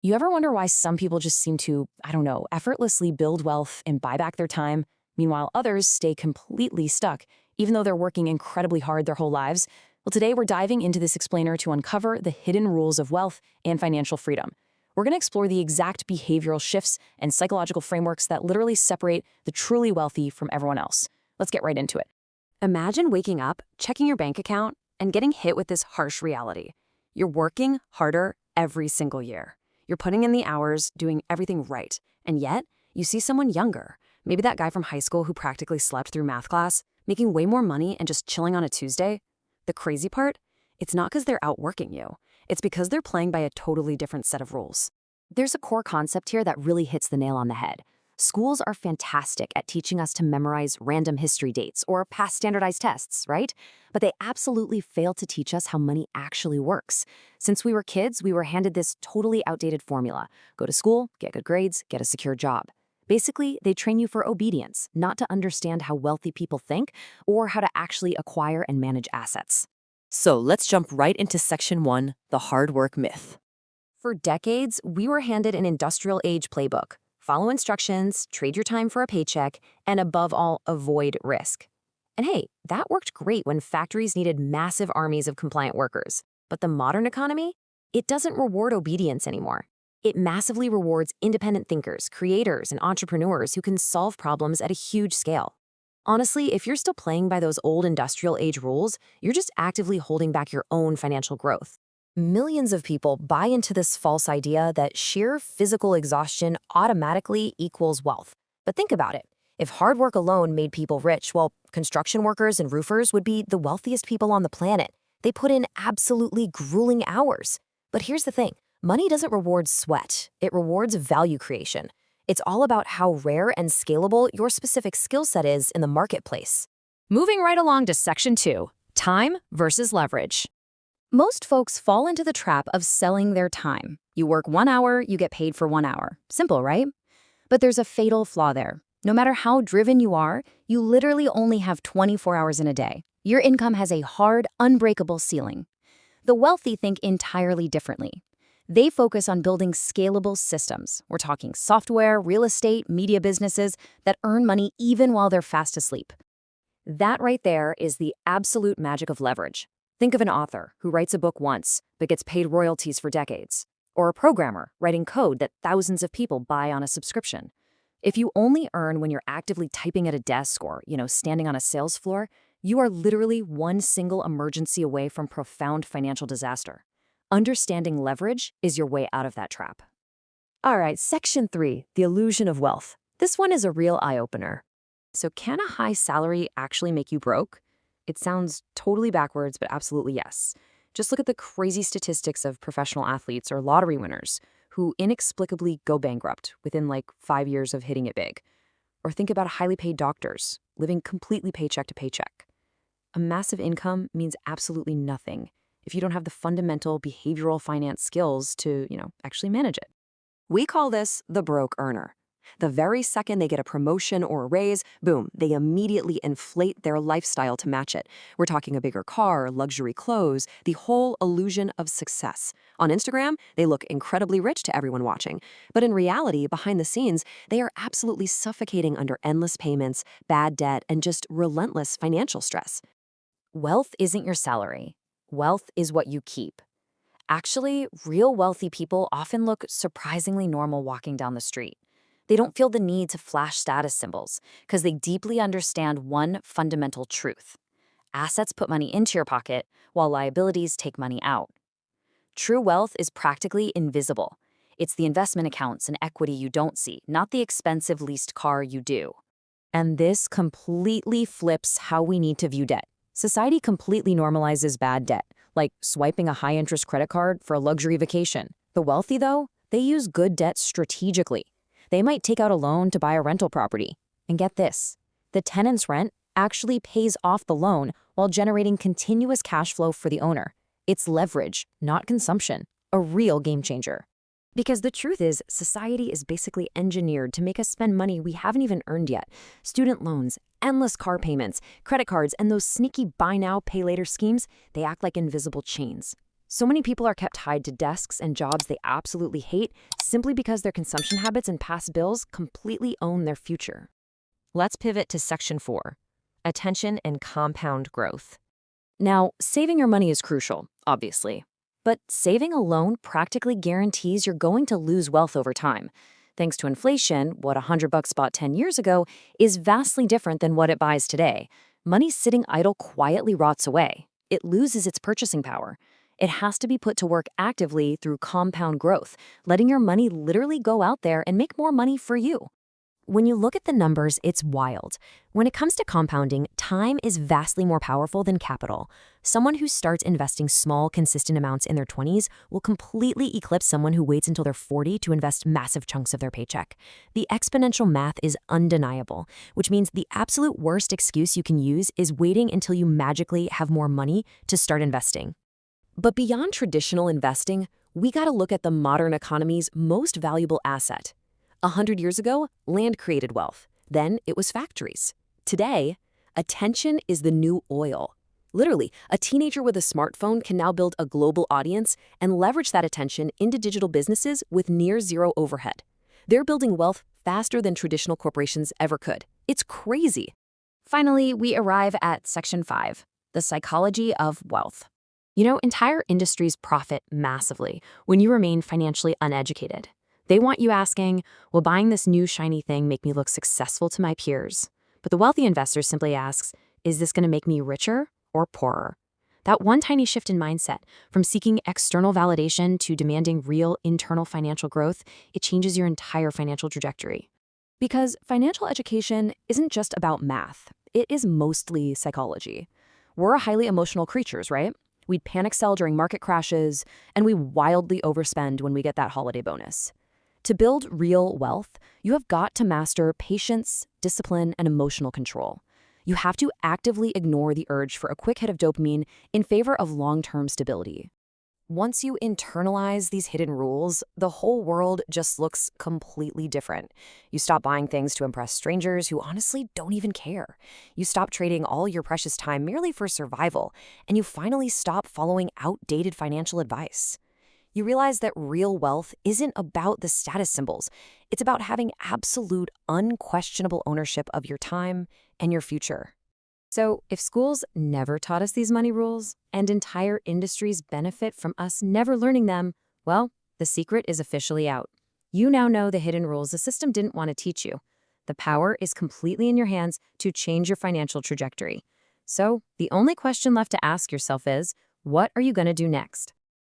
You ever wonder why some people just seem to, I don't know, effortlessly build wealth and buy back their time, meanwhile others stay completely stuck, even though they're working incredibly hard their whole lives? Well, today we're diving into this explainer to uncover the hidden rules of wealth and financial freedom. We're going to explore the exact behavioral shifts and psychological frameworks that literally separate the truly wealthy from everyone else. Let's get right into it. Imagine waking up, checking your bank account, and getting hit with this harsh reality. You're working harder every single year. You're putting in the hours, doing everything right, and yet you see someone younger, maybe that guy from high school who practically slept through math class, making way more money and just chilling on a Tuesday. The crazy part? It's not because they're outworking you. It's because they're playing by a totally different set of rules. There's a core concept here that really hits the nail on the head. Schools are fantastic at teaching us to memorize random history dates or pass standardized tests, right? But they absolutely fail to teach us how money actually works. Since we were kids, we were handed this totally outdated formula. Go to school, get good grades, get a secure job. Basically, they train you for obedience, not to understand how wealthy people think or how to actually acquire and manage assets. So let's jump right into section 1, the hard work myth. For decades, we were handed an industrial age playbook. Follow instructions, trade your time for a paycheck, and above all, avoid risk. And hey, that worked great when factories needed massive armies of compliant workers. But the modern economy? It doesn't reward obedience anymore. It massively rewards independent thinkers, creators, and entrepreneurs who can solve problems at a huge scale. Honestly, if you're still playing by those old industrial age rules, you're just actively holding back your own financial growth. Millions of people buy into this false idea that sheer physical exhaustion automatically equals wealth. But think about it. If hard work alone made people rich, well, construction workers and roofers would be the wealthiest people on the planet. They put in absolutely grueling hours. But here's the thing. Money doesn't reward sweat. It rewards value creation. It's all about how rare and scalable your specific skill set is in the marketplace. Moving right along to section 2, time versus leverage. Most folks fall into the trap of selling their time. You work 1 hour, you get paid for 1 hour. Simple, right? But there's a fatal flaw there. No matter how driven you are, you literally only have 24 hours in a day. Your income has a hard, unbreakable ceiling. The wealthy think entirely differently. They focus on building scalable systems. We're talking software, real estate, media businesses that earn money even while they're fast asleep. That right there is the absolute magic of leverage. Think of an author who writes a book once but gets paid royalties for decades, or a programmer writing code that thousands of people buy on a subscription. If you only earn when you're actively typing at a desk or, standing on a sales floor, you are literally one single emergency away from profound financial disaster. Understanding leverage is your way out of that trap. All right, section 3, the illusion of wealth. This one is a real eye-opener. So can a high salary actually make you broke? It sounds totally backwards, but absolutely yes. Just look at the crazy statistics of professional athletes or lottery winners who inexplicably go bankrupt within 5 years of hitting it big. Or think about highly paid doctors living completely paycheck to paycheck. A massive income means absolutely nothing if you don't have the fundamental behavioral finance skills to, actually manage it. We call this the broke earner. The very second they get a promotion or a raise, boom, they immediately inflate their lifestyle to match it. We're talking a bigger car, luxury clothes, the whole illusion of success. On Instagram, they look incredibly rich to everyone watching. But in reality, behind the scenes, they are absolutely suffocating under endless payments, bad debt, and just relentless financial stress. Wealth isn't your salary. Wealth is what you keep. Actually, real wealthy people often look surprisingly normal walking down the street. They don't feel the need to flash status symbols because they deeply understand one fundamental truth. Assets put money into your pocket while liabilities take money out. True wealth is practically invisible. It's the investment accounts and equity you don't see, not the expensive leased car you do. And this completely flips how we need to view debt. Society completely normalizes bad debt, like swiping a high-interest credit card for a luxury vacation. The wealthy, though, they use good debt strategically. They might take out a loan to buy a rental property. And get this, the tenant's rent actually pays off the loan while generating continuous cash flow for the owner. It's leverage, not consumption, a real game changer. Because the truth is, society is basically engineered to make us spend money we haven't even earned yet. Student loans, endless car payments, credit cards, and those sneaky buy now, pay later schemes, they act like invisible chains. So many people are kept tied to desks and jobs they absolutely hate simply because their consumption habits and past bills completely own their future. Let's pivot to Section 4, Attention and Compound Growth. Now, saving your money is crucial, obviously. But saving alone practically guarantees you're going to lose wealth over time. Thanks to inflation, what $100 bought 10 years ago is vastly different than what it buys today. Money sitting idle quietly rots away. It loses its purchasing power. It has to be put to work actively through compound growth, letting your money literally go out there and make more money for you. When you look at the numbers, it's wild. When it comes to compounding, time is vastly more powerful than capital. Someone who starts investing small, consistent amounts in their 20s will completely eclipse someone who waits until they're 40 to invest massive chunks of their paycheck. The exponential math is undeniable, which means the absolute worst excuse you can use is waiting until you magically have more money to start investing. But beyond traditional investing, we gotta look at the modern economy's most valuable asset. 100 years ago, land created wealth. Then it was factories. Today, attention is the new oil. Literally, a teenager with a smartphone can now build a global audience and leverage that attention into digital businesses with near zero overhead. They're building wealth faster than traditional corporations ever could. It's crazy. Finally, we arrive at Section 5, the psychology of wealth. Entire industries profit massively when you remain financially uneducated. They want you asking, will buying this new shiny thing make me look successful to my peers? But the wealthy investor simply asks, is this going to make me richer or poorer? That one tiny shift in mindset, from seeking external validation to demanding real internal financial growth, it changes your entire financial trajectory. Because financial education isn't just about math, it is mostly psychology. We're highly emotional creatures, right? We panic sell during market crashes, and we wildly overspend when we get that holiday bonus. To build real wealth, you have got to master patience, discipline, and emotional control. You have to actively ignore the urge for a quick hit of dopamine in favor of long-term stability. Once you internalize these hidden rules, the whole world just looks completely different. You stop buying things to impress strangers who honestly don't even care. You stop trading all your precious time merely for survival, and you finally stop following outdated financial advice. You realize that real wealth isn't about the status symbols. It's about having absolute, unquestionable ownership of your time and your future. So, if schools never taught us these money rules, and entire industries benefit from us never learning them, well, the secret is officially out. You now know the hidden rules the system didn't want to teach you. The power is completely in your hands to change your financial trajectory. So, the only question left to ask yourself is, what are you going to do next?